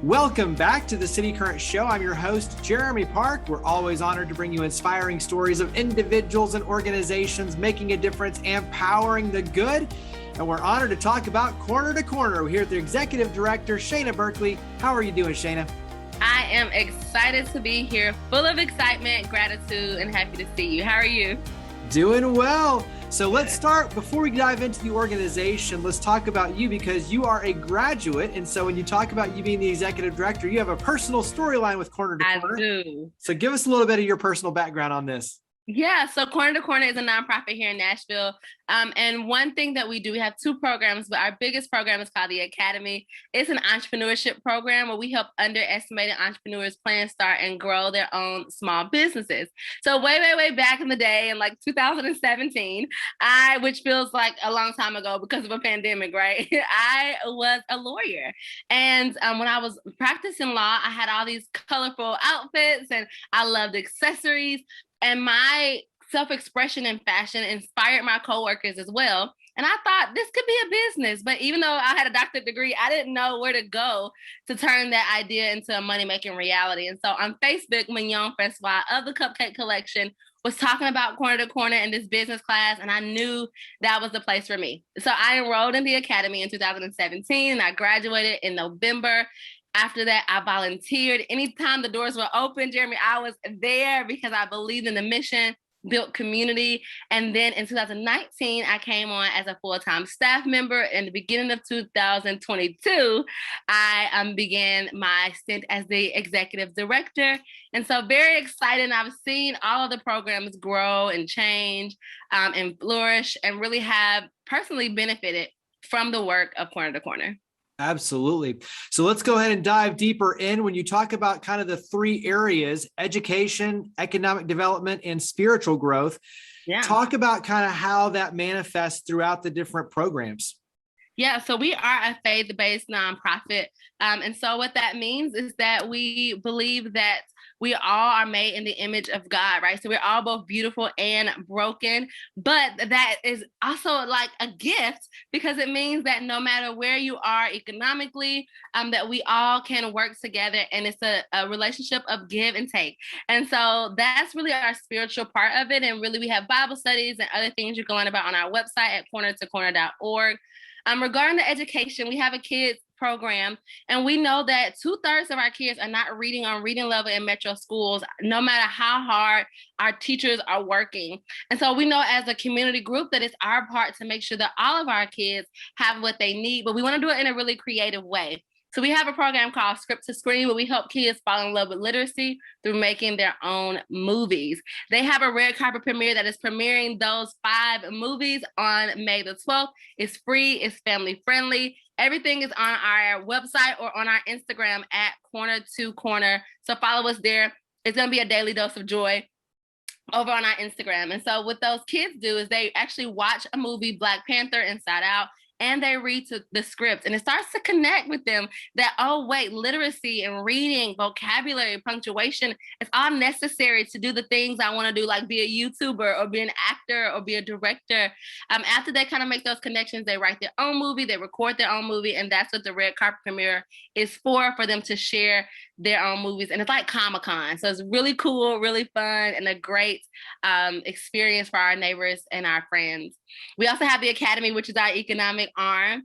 Welcome back to the City Current Show. I'm your host, Jeremy Park. We're always honored to bring you inspiring stories of individuals and organizations making a difference and powering the good. And we're honored to talk about Corner to Corner. We're here with the Executive Director, Shana Berkeley. How are you doing, Shana? I am excited to be here, full of excitement, gratitude, and happy to see you. How are you? Doing well. So let's start, before we dive into the organization, let's talk about you because you are a graduate. And so when you talk about you being the executive director, you have a personal storyline with Corner to Corner. I do. So give us a little bit of your personal background on this. Yeah, so Corner to Corner is a nonprofit here in Nashville. And one thing that we do, we have two programs, but our biggest program is called the Academy. It's an entrepreneurship program where we help underestimated entrepreneurs plan, start, and grow their own small businesses. So way back in the day, in like 2017, which feels like a long time ago because of a pandemic, right? I was a lawyer. And when I was practicing law, I had all these colorful outfits and I loved accessories. And my self-expression and fashion inspired my coworkers as well. And I thought this could be a business. But even though I had a doctorate degree, I didn't know where to go to turn that idea into a money-making reality. And so on Facebook, Mignon Francois of the Cupcake Collection was talking about Corner to Corner in this business class, and I knew that was the place for me. So I enrolled in the Academy in 2017, and I graduated in November. After that, I volunteered. Anytime the doors were open, Jeremy, I was there because I believed in the mission, built community. And then in 2019, I came on as a full-time staff member. In the beginning of 2022, I began my stint as the executive director. And so very excited. I've seen all of the programs grow and change and flourish and really have personally benefited from the work of Corner to Corner. Absolutely. So let's go ahead and dive deeper in. When you talk about kind of the three areas, education, economic development, and spiritual growth, talk about kind of how that manifests throughout the different programs. Yeah, so we are a faith-based nonprofit. And so what that means is that we believe that we all are made in the image of God, right? So we're all both beautiful and broken, but that is also like a gift because it means that no matter where you are economically, that we all can work together, and it's a relationship of give and take. And so that's really our spiritual part of it. And really we have Bible studies and other things you can learn about on our website at cornertocorner.org. Regarding the education, we have a kids program, and we know that 2/3 of our kids are not reading on reading level in metro schools, no matter how hard our teachers are working. And so we know as a community group that it's our part to make sure that all of our kids have what they need, but we want to do it in a really creative way. So we have a program called Script to Screen where we help kids fall in love with literacy through making their own movies. They have a red carpet premiere that is premiering those 5 movies on May the 12th. It's free, it's family friendly. Everything is on our website or on our Instagram at Corner to Corner. So follow us there. It's going to be a daily dose of joy over on our Instagram. And so what those kids do is they actually watch a movie, Black Panther, Inside Out, and they read the script, and it starts to connect with them that, oh, wait, literacy and reading, vocabulary, punctuation, it's all necessary to do the things I want to do, like be a YouTuber or be an actor or be a director. After they kind of make those connections, they write their own movie, they record their own movie, and that's what the red carpet premiere is for them to share their own movies. And it's like Comic-Con. So it's really cool, really fun, and a great experience for our neighbors and our friends. We also have the Academy, which is our economic arm.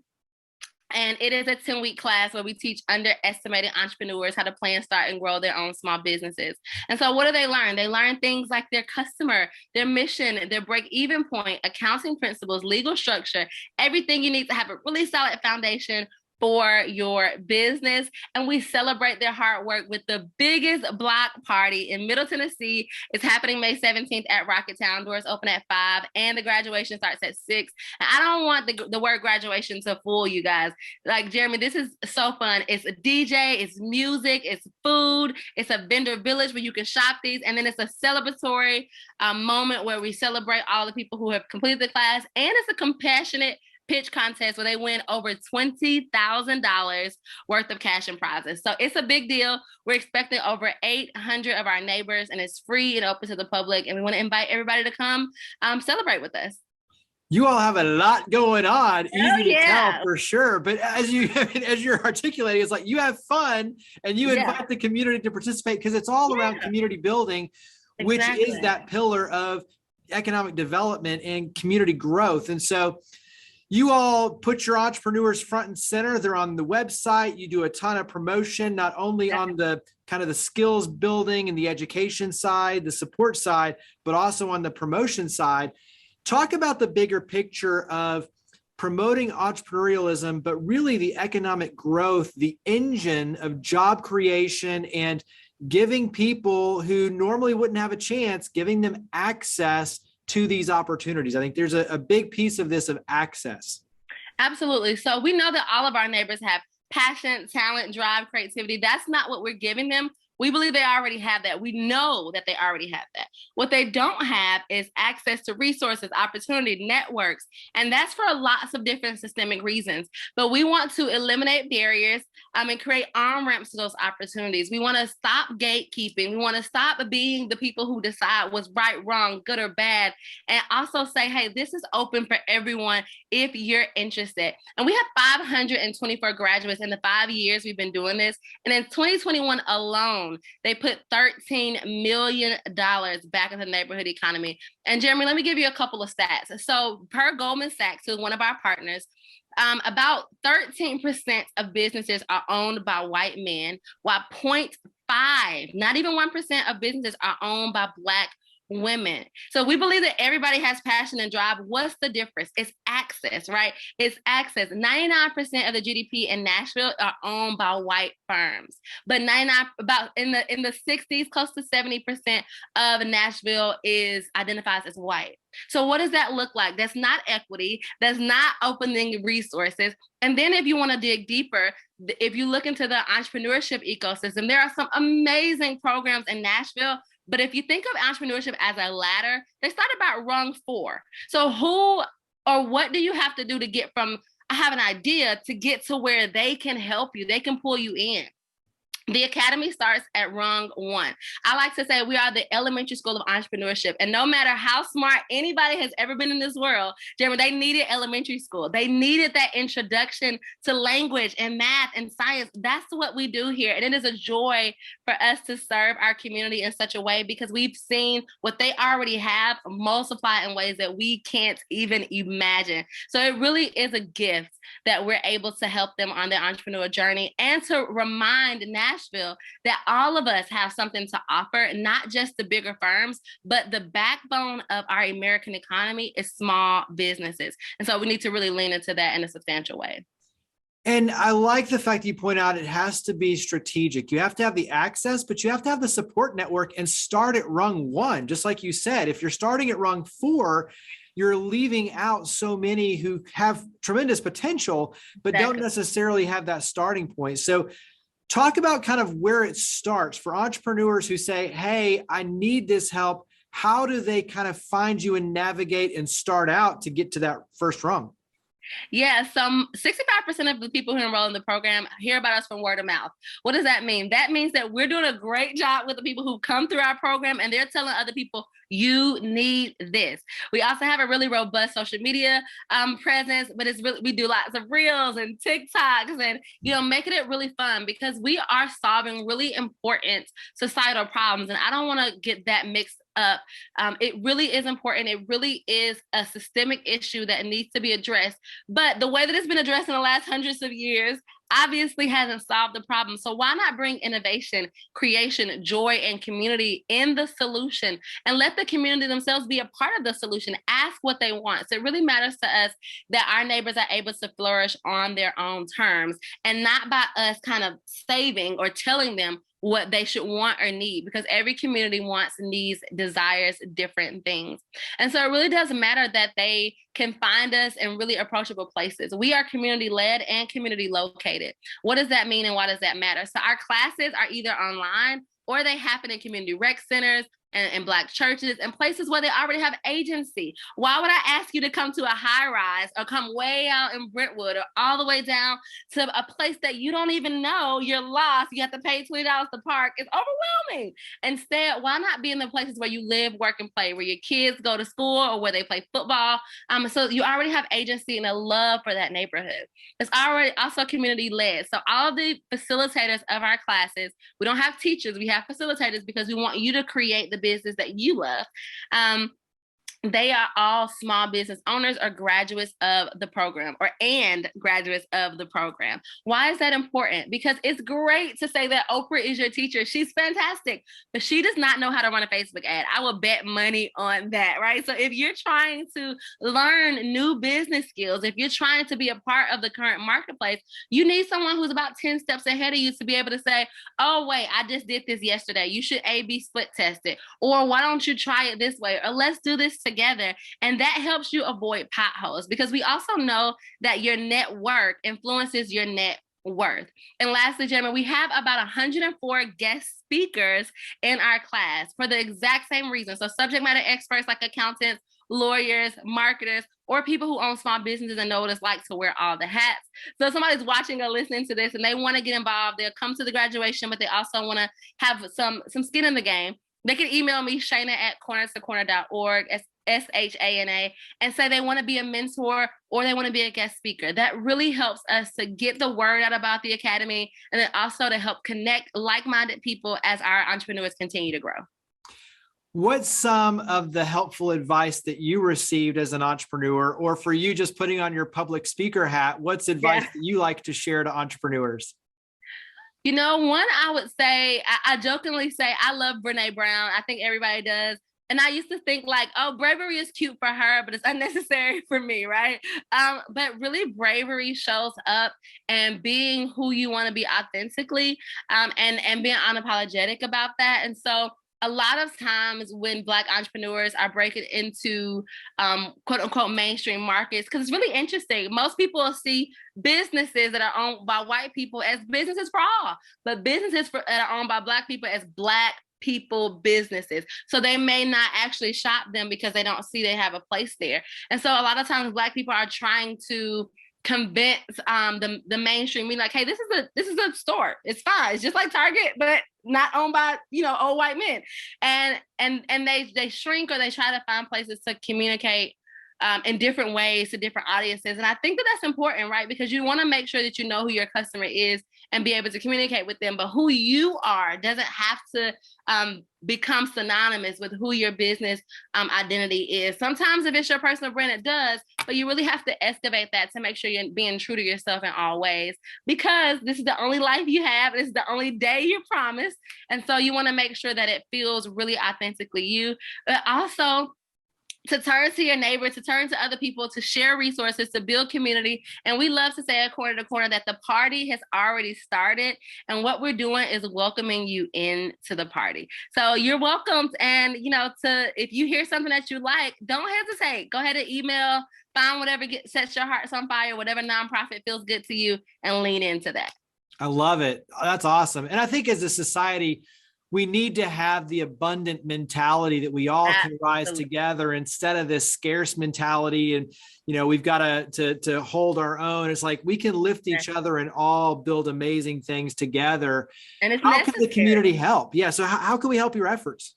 And it is a 10-week class where we teach underestimated entrepreneurs how to plan, start, and grow their own small businesses. And so what do they learn? They learn things like their customer, their mission, their break-even point, accounting principles, legal structure, everything you need to have a really solid foundation for your business. And we celebrate their hard work with the biggest block party in Middle Tennessee. It's happening May 17th at Rocketown. Doors open at 5 and the graduation starts at 6. And I don't want the word graduation to fool you guys. Like, Jeremy, this is so fun. It's a DJ, it's music, it's food, it's a vendor village where you can shop these. And then it's a celebratory moment where we celebrate all the people who have completed the class. And it's a compassionate pitch contest where they win over $20,000 worth of cash and prizes. So it's a big deal. We're expecting over 800 of our neighbors, and it's free and open to the public. And we want to invite everybody to come celebrate with us. You all have a lot going on, easy to tell Yeah. for sure. But as you're articulating, it's like you have fun and you Yeah. invite the community to participate because it's all around community building, which Exactly. is that pillar of economic development and community growth. And so you all put your entrepreneurs front and center. They're on the website. You do a ton of promotion, not only on the kind of the skills building and the education side, the support side, but also on the promotion side. Talk about the bigger picture of promoting entrepreneurialism, but really the economic growth, the engine of job creation, and giving people who normally wouldn't have a chance, giving them access to these opportunities. I think there's a big piece of this of access. Absolutely. So we know that all of our neighbors have passion, talent, drive, creativity. That's not what we're giving them. We believe they already have that. We know that they already have that. What they don't have is access to resources, opportunity, networks, and that's for lots of different systemic reasons. But we want to eliminate barriers and create on-ramps to those opportunities. We want to stop gatekeeping. We want to stop being the people who decide what's right, wrong, good or bad, and also say, hey, this is open for everyone if you're interested. And we have 524 graduates in the 5 years we've been doing this. And in 2021 alone, they put $13 million back in the neighborhood economy. And Jeremy, let me give you a couple of stats. So per Goldman Sachs, who's one of our partners, about 13% of businesses are owned by white men, while 0.5, not even 1% of businesses are owned by Black women. So we believe that everybody has passion and drive. What's the difference? It's access, right? It's access. 99% of the GDP in Nashville are owned by white firms, but 99 about in the 60s, close to 70% of Nashville identifies as white. So what does that look like? That's not equity. That's not opening resources. And then if you want to dig deeper, if you look into the entrepreneurship ecosystem, there are some amazing programs in Nashville. But if you think of entrepreneurship as a ladder, they start about rung 4. So who or what do you have to do to get from, I have an idea, to get to where they can help you, they can pull you in? The academy starts at rung 1. I like to say we are the elementary school of entrepreneurship. And no matter how smart anybody has ever been in this world, Jeremy, they needed elementary school. They needed that introduction to language and math and science. That's what we do here. And it is a joy for us to serve our community in such a way because we've seen what they already have multiply in ways that we can't even imagine. So it really is a gift that we're able to help them on their entrepreneur journey and to remind Nashville that all of us have something to offer, not just the bigger firms, but the backbone of our American economy is small businesses. And so we need to really lean into that in a substantial way. And I like the fact that you point out it has to be strategic. You have to have the access, but you have to have the support network and start at rung 1. Just like you said, if you're starting at rung 4, you're leaving out so many who have tremendous potential, but don't necessarily have that starting point. So talk about kind of where it starts for entrepreneurs who say, hey, I need this help. How do they kind of find you and navigate and start out to get to that first rung? Yeah, 65% of the people who enroll in the program hear about us from word of mouth. What does that mean? That means that we're doing a great job with the people who come through our program and they're telling other people, you need this. We also have a really robust social media presence, but we do lots of reels and TikToks and, making it really fun because we are solving really important societal problems. And I don't want to get that mixed up. It really is important. It really is a systemic issue that needs to be addressed. But the way that it's been addressed in the last hundreds of years obviously hasn't solved the problem. So why not bring innovation, creation, joy, and community in the solution and let the community themselves be a part of the solution? Ask what they want. So it really matters to us that our neighbors are able to flourish on their own terms and not by us kind of saving or telling them what they should want or need, because every community wants, needs, desires different things. And so it really does matter that they can find us in really approachable places. We are community-led and community-located. What does that mean and why does that matter? So our classes are either online or they happen in community rec centers and Black churches and places where they already have agency. Why would I ask you to come to a high rise or come way out in Brentwood or all the way down to a place that you don't even know? You're lost. You have to pay $20 to park. It's overwhelming. Instead, why not be in the places where you live, work, and play, where your kids go to school or where they play football? So you already have agency and a love for that neighborhood. It's already also community led. So all of the facilitators of our classes, we don't have teachers, we have facilitators because we want you to create the business that you love. They are all small business owners or graduates of the program and graduates of the program. Why is that important? Because it's great to say that Oprah is your teacher. She's fantastic, but she does not know how to run a Facebook ad. I will bet money on that, right? So if you're trying to learn new business skills, if you're trying to be a part of the current marketplace, you need someone who's about 10 steps ahead of you to be able to say, oh, wait, I just did this yesterday. You should A/B split test it. Or why don't you try it this way? Or let's do this together. And that helps you avoid potholes, because we also know that your network influences your net worth. And lastly, gentlemen, we have about 104 guest speakers in our class for the exact same reason. So subject matter experts like accountants, lawyers, marketers, or people who own small businesses and know what it's like to wear all the hats. So if somebody's watching or listening to this and they want to get involved, they'll come to the graduation, but they also want to have some skin in the game. They can email me, Shana at cornertocorner.org, SHANA, and say they want to be a mentor or they want to be a guest speaker. That really helps us to get the word out about the Academy, and then also to help connect like-minded people as our entrepreneurs continue to grow. What's some of the helpful advice that you received as an entrepreneur, or for you just putting on your public speaker hat, what's advice that you like to share to entrepreneurs? You know, one, I would say, I jokingly say, I love Brene Brown. I think everybody does. And I used to think like, oh, bravery is cute for her, but it's unnecessary for me, right? But really, bravery shows up and being who you want to be authentically, and being unapologetic about that. And so a lot of times when Black entrepreneurs are breaking into quote unquote mainstream markets, because it's really interesting. Most people see businesses that are owned by white people as businesses for all, but businesses that are owned by Black people as Black people businesses. So they may not actually shop them because they don't see they have a place there. And so a lot of times Black people are trying to convince the mainstream, be like, hey, this is a store. It's fine. It's just like Target, but not owned by, old white men. And they shrink, or they try to find places to communicate in different ways to different audiences. And I think that that's important, right? Because you want to make sure that you know who your customer is and be able to communicate with them. But who you are doesn't have to become synonymous with who your business identity is. Sometimes if it's your personal brand, it does, but you really have to excavate that to make sure you're being true to yourself in all ways, because this is the only life you have. This is the only day you're promised. And so you want to make sure that it feels really authentically you, but also to turn to your neighbor, to turn to other people, to share resources, to build community. And we love to say at Corner to Corner that the party has already started. And what we're doing is welcoming you into the party. So you're welcomed. And, if you hear something that you like, don't hesitate. Go ahead and email, find whatever sets your hearts on fire, whatever nonprofit feels good to you, and lean into that. I love it. That's awesome. And I think as a society, we need to have the abundant mentality that we all can rise together instead of this scarce mentality. And, we've got to hold our own. It's like we can lift each other and all build amazing things together. And it's how can the community help? Yeah. So how can we help your efforts?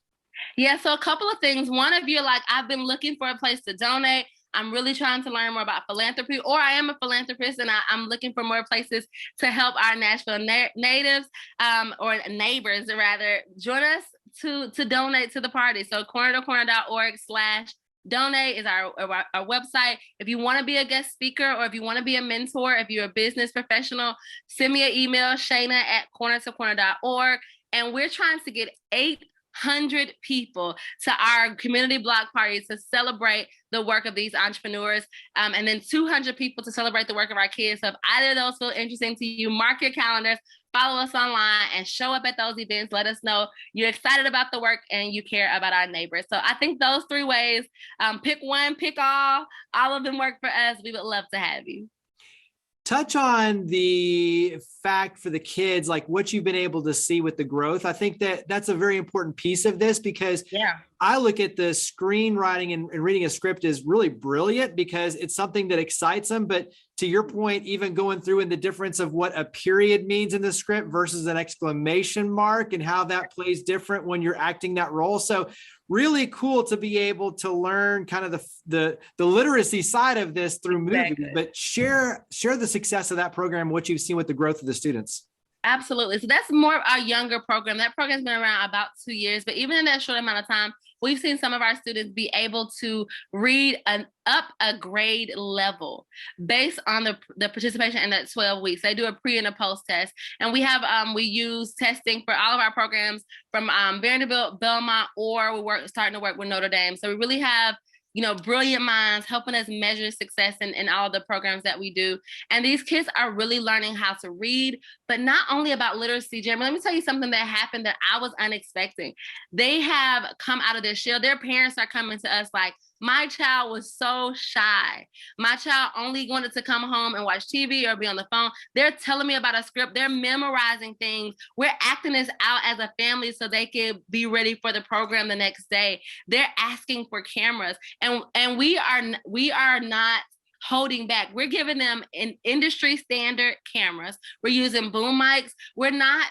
Yeah. So a couple of things. One of you, like, I've been looking for a place to donate. I'm really trying to learn more about philanthropy, or I am a philanthropist and I'm looking for more places to help our Nashville natives, or neighbors rather. Join us to donate to the party. So cornertocorner.org/donate is our website. If you want to be a guest speaker, or if you want to be a mentor, if you're a business professional, send me an email, Shana at cornertocorner.org. And we're trying to get 800 people to our community block party to celebrate the work of these entrepreneurs, and then 200 people to celebrate the work of our kids. So if either of those feel interesting to you, mark your calendars, follow us online, and show up at those events. Let us know you're excited about the work and you care about our neighbors. So I think those 3 ways, pick one, pick all of them work for us. We would love to have you. Touch on the fact for the kids, like what you've been able to see with the growth. I think that that's a very important piece of this, because I look at the screenwriting and reading a script is really brilliant because it's something that excites them. But to your point, even going through in the difference of what a period means in the script versus an exclamation mark and how that plays different when you're acting that role. So really cool to be able to learn kind of the literacy side of this through movies, but share the success of that program, what you've seen with the growth of the students. Absolutely. So that's more of our younger program. That program's been around about 2 years, but even in that short amount of time, we've seen some of our students be able to read up a grade level based on the participation in that 12 weeks. They do a pre and a post test. And we use testing for all of our programs from Vanderbilt, Belmont, or we're starting to work with Notre Dame. So we really have brilliant minds helping us measure success in all the programs that we do. And these kids are really learning how to read, but not only about literacy, Jeremy. Let me tell you something that happened that I was unexpecting. They have come out of their shell. Their parents are coming to us like, my child was so shy. My child only wanted to come home and watch TV or be on the phone. They're telling me about a script. They're memorizing things. We're acting this out as a family so they can be ready for the program the next day. They're asking for cameras. And we are not holding back. We're giving them an industry standard cameras. We're using boom mics. We're not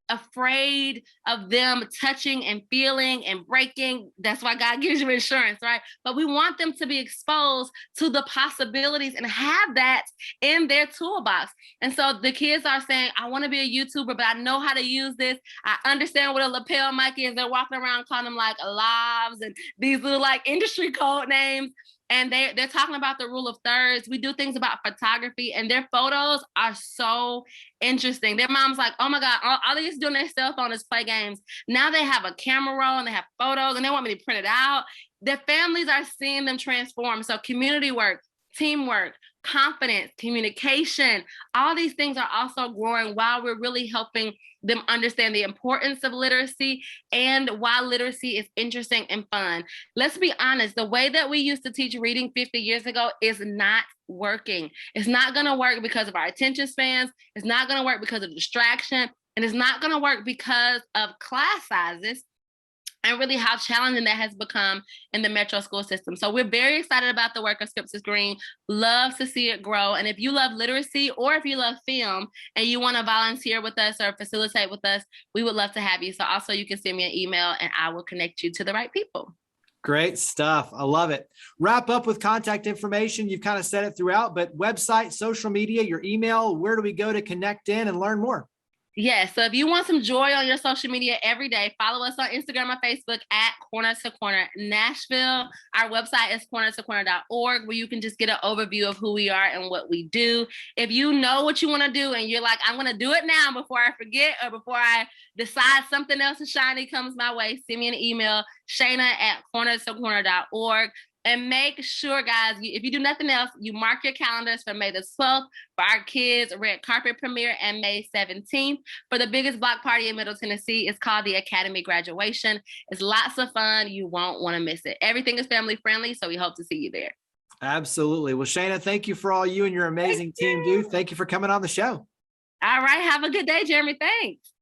afraid of them touching and feeling and breaking. That's why God gives you insurance, right? But we want them to be exposed to the possibilities and have that in their toolbox. And so the kids are saying, I want to be a YouTuber, but I know how to use this. I understand what a lapel mic is. They're walking around calling them like lavs and these little like industry code names. And they're talking about the rule of thirds. We do things about photography, and their photos are so interesting. Their mom's like, oh my God, all they used to do on their cell phone is play games. Now they have a camera roll and they have photos and they want me to print it out. Their families are seeing them transform. So community work, teamwork, confidence, communication, all these things are also growing while we're really helping them understand the importance of literacy and why literacy is interesting and fun. Let's be honest, the way that we used to teach reading 50 years ago is not working. It's not going to work because of our attention spans. It's not going to work because of distraction. And it's not going to work because of class sizes and really how challenging that has become in the metro school system. So we're very excited about the work of Scripts is Green, love to see it grow. And if you love literacy or if you love film and you want to volunteer with us or facilitate with us, we would love to have you. So also you can send me an email and I will connect you to the right people. Great stuff. I love it. Wrap up with contact information. You've kind of said it throughout, but website, social media, your email, where do we go to connect in and learn more? Yes. So if you want some joy on your social media every day, follow us on Instagram or Facebook at Corner to Corner Nashville. Our website is cornertocorner.org, where you can just get an overview of who we are and what we do. If you know what you want to do and you're like, I'm going to do it now before I forget or before I decide something else and shiny comes my way, send me an email, shana@cornertocorner.org. And make sure, guys, if you do nothing else, you mark your calendars for May the 12th for our kids' red carpet premiere and May 17th for the biggest block party in Middle Tennessee. It's called the Academy Graduation. It's lots of fun. You won't want to miss it. Everything is family friendly, so we hope to see you there. Absolutely. Well, Shana, thank you for all you and your amazing team do. Thank you for coming on the show. All right. Have a good day, Jeremy. Thanks.